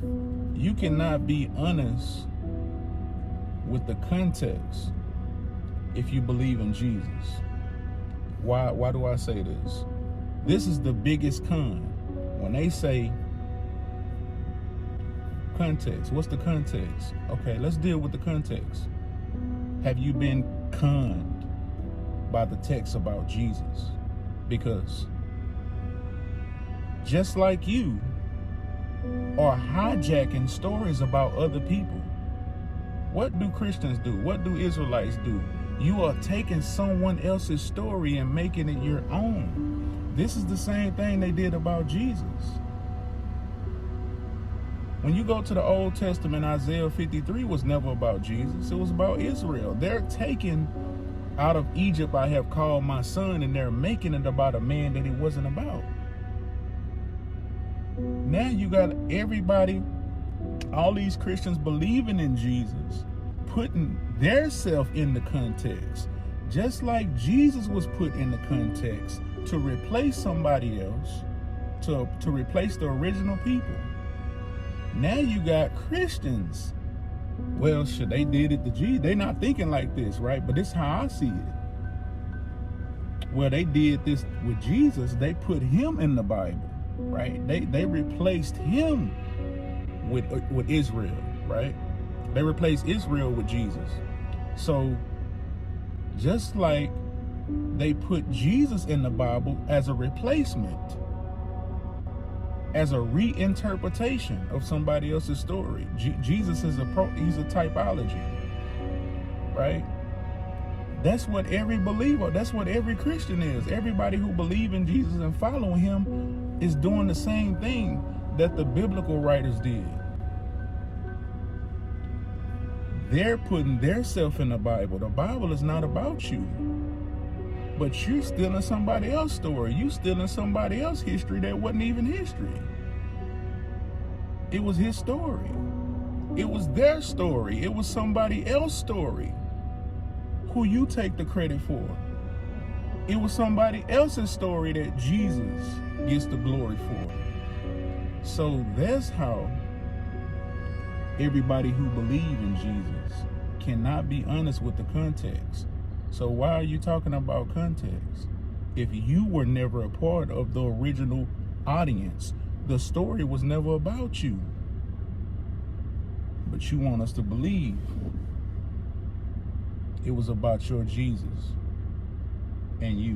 You cannot be honest with the context if you believe in Jesus. Why do I say this? This is the biggest con. When they say context, what's the context? Okay, let's deal with the context. Have you been conned by the text about Jesus? Because just like you are hijacking stories about other people. What do Christians do? What do Israelites do? You are taking someone else's story and making it your own. This is the same thing they did about Jesus. When you go to the Old Testament, Isaiah 53 was never about Jesus. It was about Israel. They're taking out of Egypt I have called my son, and they're making it about a man that it wasn't about. Now you got everybody, all these Christians believing in Jesus, putting their self in the context, just like Jesus was put in the context to replace somebody else, to replace the original people. Now you got Christians. Well, shit, they did it to Jesus. They're not thinking like this, right? But this is how I see it. Well, they did this with Jesus. They put him in the Bible, right? They replaced him with Israel, right? They replaced Israel with Jesus. So just like they put Jesus in the Bible as a replacement, as a reinterpretation of somebody else's story. Jesus is he's a typology, right? That's what every believer, that's what every Christian is. Everybody who believes in Jesus and following him is doing the same thing that the biblical writers did. They're putting their self in the Bible. The Bible is not about you, but you're stealing somebody else's story. You stealing somebody else's history that wasn't even history. It was his story. It was their story. It was somebody else's story who you take the credit for. It was somebody else's story that Jesus gets the glory for. So that's how everybody who believes in Jesus cannot be honest with the context. So why are you talking about context? If you were never a part of the original audience, the story was never about you. But you want us to believe it was about your Jesus and you.